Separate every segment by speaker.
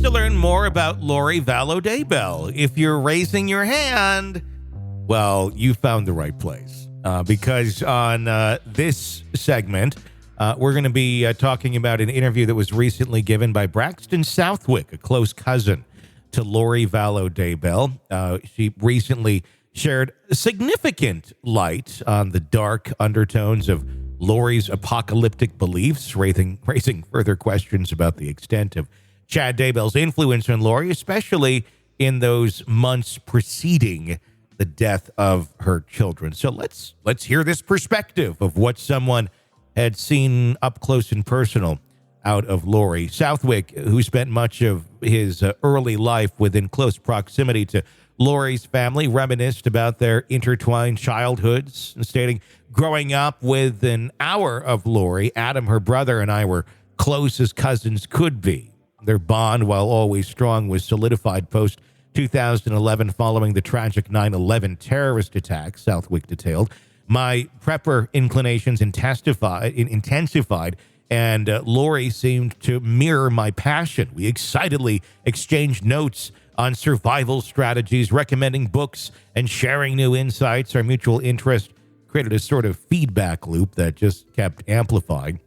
Speaker 1: to learn more about Lori Vallow Daybell? If you're raising your hand, well, you found the right place. Because on this segment, we're going to be talking about an interview that was recently given by Braxton Southwick, a close cousin to Lori Vallow Daybell. She recently shared significant light on the dark undertones of Lori's apocalyptic beliefs, raising further questions about the extent of Chad Daybell's influence on Lori, especially in those months preceding the death of her children. So let's hear this perspective of what someone had seen up close and personal out of Lori. Southwick, who spent much of his early life within close proximity to Lori's family, reminisced about their intertwined childhoods, stating, growing up with an hour of Lori, Adam, her brother, and I were close as cousins could be. Their bond, while always strong, was solidified post-2011 following the tragic 9/11 terrorist attack, Southwick detailed. My prepper inclinations intensified, and Lori seemed to mirror my passion. We excitedly exchanged notes on survival strategies, recommending books, and sharing new insights. Our mutual interest created a sort of feedback loop that just kept amplifying.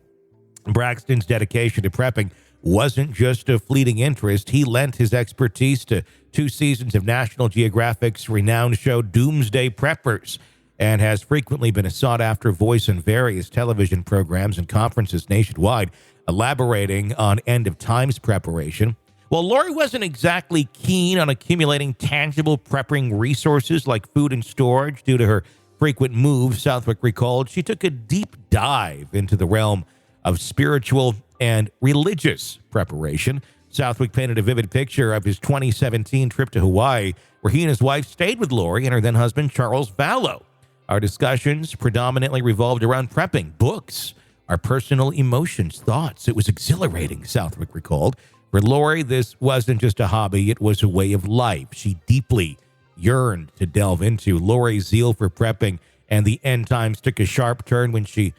Speaker 1: Braxton's dedication to prepping wasn't just a fleeting interest. He lent his expertise to 2 seasons of National Geographic's renowned show Doomsday Preppers, and has frequently been a sought-after voice in various television programs and conferences nationwide, elaborating on end-of-times preparation. While Lori wasn't exactly keen on accumulating tangible prepping resources like food and storage due to her frequent moves, Southwick recalled, she took a deep dive into the realm of spiritual and religious preparation. Southwick painted a vivid picture of his 2017 trip to Hawaii, where he and his wife stayed with Lori and her then-husband, Charles Vallow. Our discussions predominantly revolved around prepping, books, our personal emotions, thoughts. It was exhilarating, Southwick recalled. For Lori, this wasn't just a hobby, it was a way of life she deeply yearned to delve into. Lori's zeal for prepping and the end times took a sharp turn when she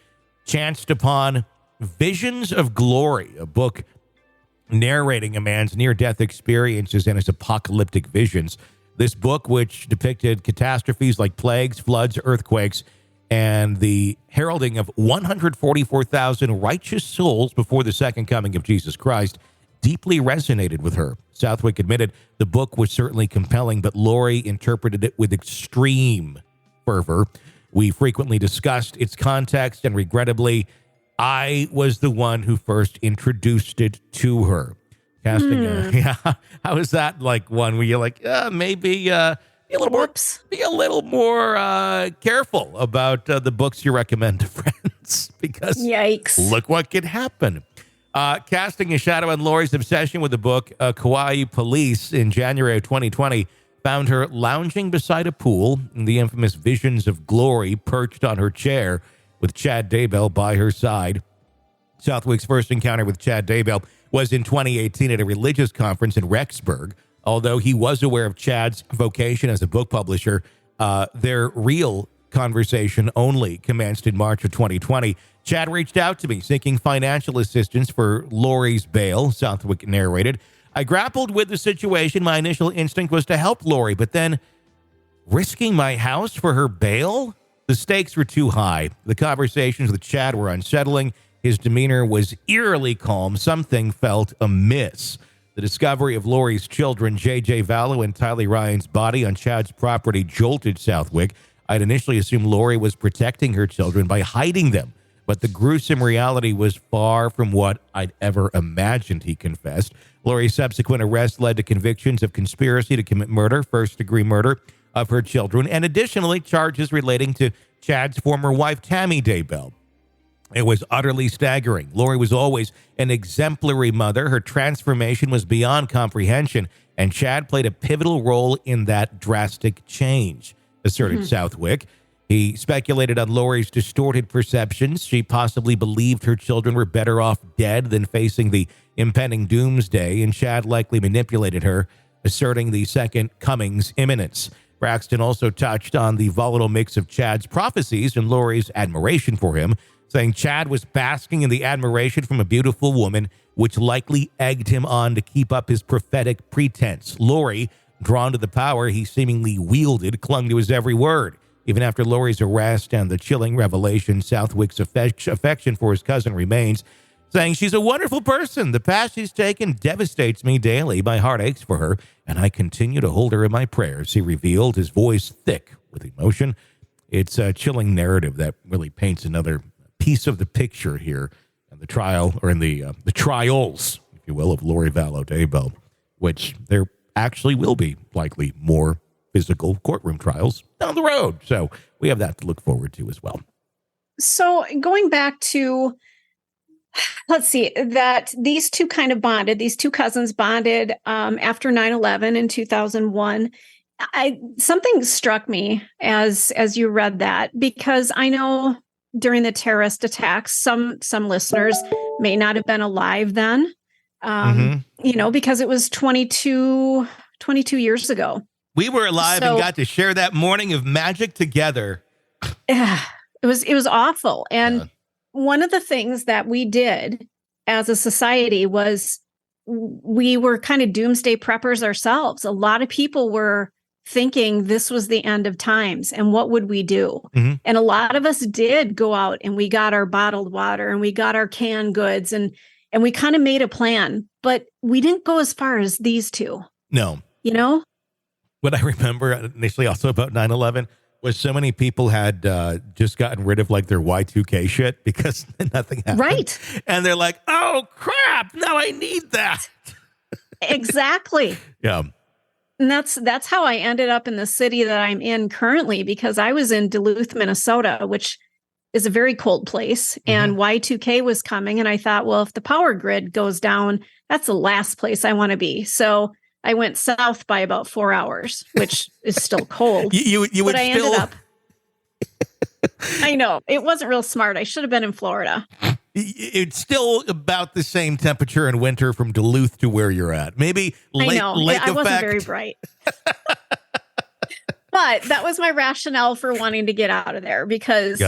Speaker 1: chanced upon Visions of Glory, a book narrating a man's near-death experiences and his apocalyptic visions. This book, which depicted catastrophes like plagues, floods, earthquakes, and the heralding of 144,000 righteous souls before the second coming of Jesus Christ, deeply resonated with her. Southwick admitted the book was certainly compelling, but Lori interpreted it with extreme fervor. We frequently discussed its context, and regrettably, I was the one who first introduced it to her. Casting how is that like one where you're like, maybe be a little more careful about the books you recommend to friends, because
Speaker 2: yikes,
Speaker 1: look what could happen. Casting a shadow on Lori's obsession with the book, Kauai police in January of 2020 found her lounging beside a pool in the infamous Visions of Glory, perched on her chair with Chad Daybell by her side. Southwick's first encounter with Chad Daybell was in 2018 at a religious conference in Rexburg. Although he was aware of Chad's vocation as a book publisher, their real conversation only commenced in March of 2020. Chad reached out to me seeking financial assistance for Lori's bail, Southwick narrated. I grappled with the situation. My initial instinct was to help Lori, but then risking my house for her bail? The stakes were too high. The conversations with Chad were unsettling. His demeanor was eerily calm. Something felt amiss. The discovery of Lori's children, J.J. Vallow and Tylee Ryan's body on Chad's property, jolted Southwick. I'd initially assumed Lori was protecting her children by hiding them, but the gruesome reality was far from what I'd ever imagined, he confessed. Lori's subsequent arrest led to convictions of conspiracy to commit murder, first-degree murder of her children, and additionally charges relating to Chad's former wife, Tammy Daybell. It was utterly staggering. Lori was always an exemplary mother. Her transformation was beyond comprehension, and Chad played a pivotal role in that drastic change, asserted Southwick. He speculated on Lori's distorted perceptions. She possibly believed her children were better off dead than facing the impending doomsday, and Chad likely manipulated her, asserting the second coming's imminence. Braxton also touched on the volatile mix of Chad's prophecies and Lori's admiration for him, saying Chad was basking in the admiration from a beautiful woman which likely egged him on to keep up his prophetic pretense. Lori, drawn to the power he seemingly wielded, clung to his every word. Even after Lori's arrest and the chilling revelation, Southwick's affection for his cousin remains, saying, "She's a wonderful person. The path she's taken devastates me daily. My heart aches for her, and I continue to hold her in my prayers," he revealed, his voice thick with emotion. It's a chilling narrative that really paints another piece of the picture here in the trial, or in the trials, if you will, of Lori Vallow Daybell, which there actually will be likely more physical courtroom trials down the road. So we have that to look forward to as well.
Speaker 2: So going back to, let's see, that these two kind of bonded, these two cousins bonded after 9/11 in 2001. Something struck me as you read that, because I know during the terrorist attacks, some listeners may not have been alive then, because it was 22 years ago.
Speaker 1: We were alive and got to share that morning of magic together.
Speaker 2: It was awful. And one of the things that we did as a society was we were kind of doomsday preppers ourselves. A lot of people were thinking this was the end of times and what would we do? Mm-hmm. And a lot of us did go out and we got our bottled water and we got our canned goods and we kind of made a plan, but we didn't go as far as these two.
Speaker 1: No. What I remember initially also about 9/11 was so many people had just gotten rid of like their Y2K shit because nothing happened.
Speaker 2: Right.
Speaker 1: And they're like, oh, crap, now I need that.
Speaker 2: Exactly.
Speaker 1: Yeah.
Speaker 2: And that's how I ended up in the city that I'm in currently, because I was in Duluth, Minnesota, which is a very cold place. Mm-hmm. And Y2K was coming. And I thought, well, if the power grid goes down, that's the last place I want to be. So I went south by about 4 hours, which is still cold.
Speaker 1: You would
Speaker 2: but I
Speaker 1: still...
Speaker 2: ended up. I know. It wasn't real smart. I should have been in Florida.
Speaker 1: It's still about the same temperature in winter from Duluth to where you're at. Maybe lake effect.
Speaker 2: I wasn't very bright. But that was my rationale for wanting to get out of there, because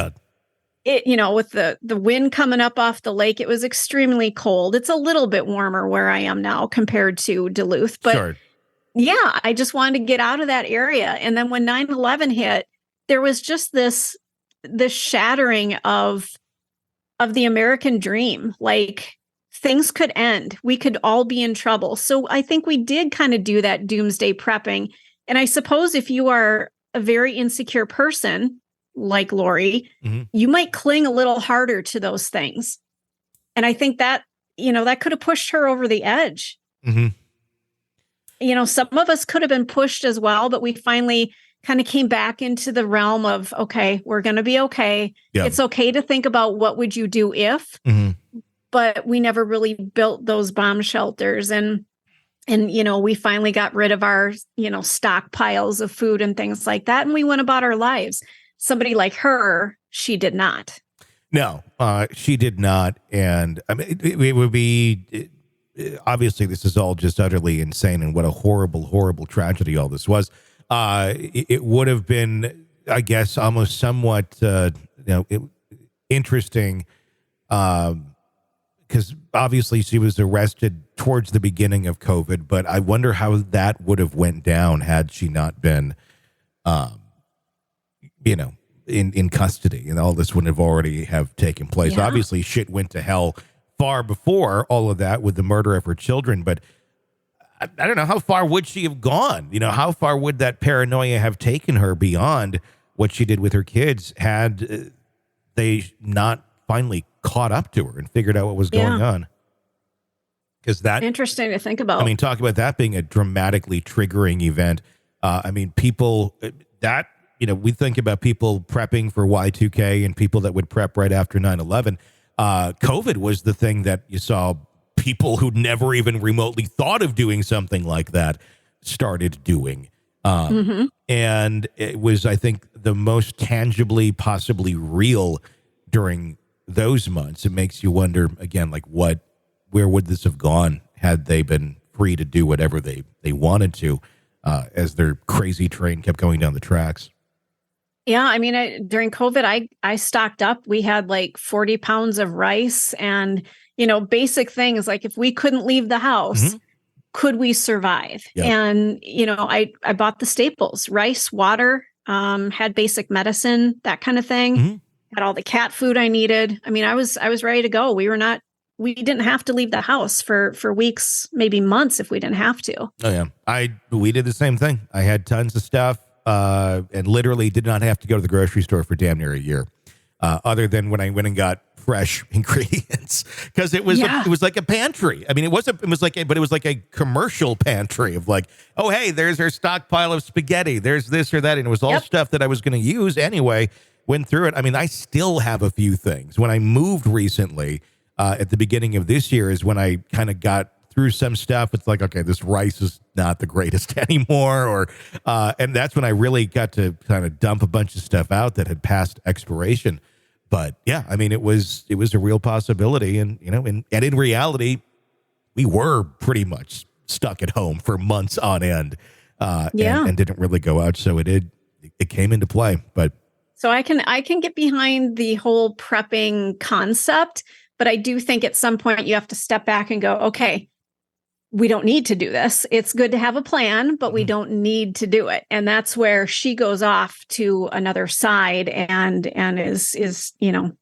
Speaker 2: it, with the wind coming up off the lake, it was extremely cold. It's a little bit warmer where I am now compared to Duluth. But yeah, I just wanted to get out of that area. And then when 9/11 hit, there was just this shattering of the American dream. Like, things could end. We could all be in trouble. So I think we did kind of do that doomsday prepping. And I suppose if you are a very insecure person like Lori, mm-hmm. you might cling a little harder to those things. And I think that, that could have pushed her over the edge. Mm-hmm. Some of us could have been pushed as well, but we finally kind of came back into the realm of, okay, we're going to be okay. Yep. It's okay to think about what would you do if, mm-hmm. but we never really built those bomb shelters. And we finally got rid of our, stockpiles of food and things like that. And we went about our lives. Somebody like her, she did not.
Speaker 1: No, she did not. And I mean, it would be, obviously this is all just utterly insane, and what a horrible, horrible tragedy all this was. It would have been, I guess, almost somewhat, interesting, because obviously she was arrested towards the beginning of COVID, but I wonder how that would have went down had she not been, in custody, and all this wouldn't have already have taken place. Yeah. Obviously, shit went to hell far before all of that with the murder of her children, but I don't know, how far would she have gone? How far would that paranoia have taken her beyond what she did with her kids had they not finally caught up to her and figured out what was going on? Because that
Speaker 2: interesting to think about.
Speaker 1: I mean, talk about that being a dramatically triggering event. People that, we think about people prepping for Y2K and people that would prep right after 9/11. COVID was the thing that you saw people who never even remotely thought of doing something like that started doing. Mm-hmm. And it was, I think, the most tangibly, possibly real during those months. It makes you wonder, again, like where would this have gone had they been free to do whatever they wanted to, as their crazy train kept going down the tracks.
Speaker 2: Yeah, I mean, during COVID, I stocked up. We had like 40 pounds of rice and, basic things like if we couldn't leave the house, could we survive?
Speaker 1: Yep.
Speaker 2: And, I bought the staples, rice, water, had basic medicine, that kind of thing. Had all the cat food I needed. I mean, I was ready to go. We didn't have to leave the house for weeks, maybe months if we didn't have to.
Speaker 1: Oh yeah. We did the same thing. I had tons of stuff. And literally did not have to go to the grocery store for damn near a year, other than when I went and got fresh ingredients, because it was like a pantry. I mean, it was like a commercial pantry of like, oh hey, there's our stockpile of spaghetti. There's this or that, and it was all stuff that I was going to use anyway. Went through it. I mean, I still have a few things. When I moved recently, at the beginning of this year, is when I kind of got through some stuff. It's like, okay, this rice is not the greatest anymore, and that's when I really got to kind of dump a bunch of stuff out that had passed expiration. But yeah, I mean, it was a real possibility, and in reality, we were pretty much stuck at home for months on end, and didn't really go out. So it came into play. But
Speaker 2: so I can get behind the whole prepping concept, but I do think at some point you have to step back and go, okay, we don't need to do this. It's good to have a plan, but we don't need to do it. And that's where she goes off to another side and is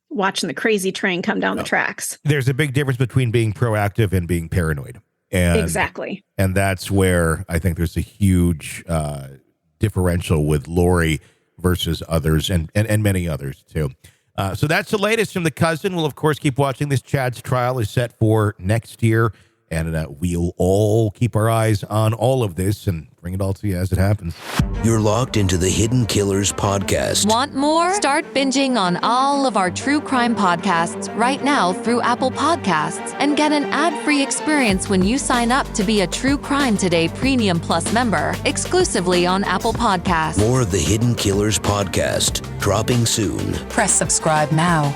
Speaker 2: watching the crazy train come down the tracks.
Speaker 1: There's a big difference between being proactive and being paranoid.
Speaker 2: Exactly.
Speaker 1: And that's where I think there's a huge differential with Lori versus others and many others too. So that's the latest from the cousin. We'll, of course, keep watching this. Chad's trial is set for next year. And we'll all keep our eyes on all of this and bring it all to you as it happens.
Speaker 3: You're locked into the Hidden Killers podcast.
Speaker 4: Want more? Start binging on all of our true crime podcasts right now through Apple Podcasts and get an ad-free experience when you sign up to be a True Crime Today Premium Plus member exclusively on Apple Podcasts.
Speaker 3: More of the Hidden Killers podcast dropping soon.
Speaker 5: Press subscribe now.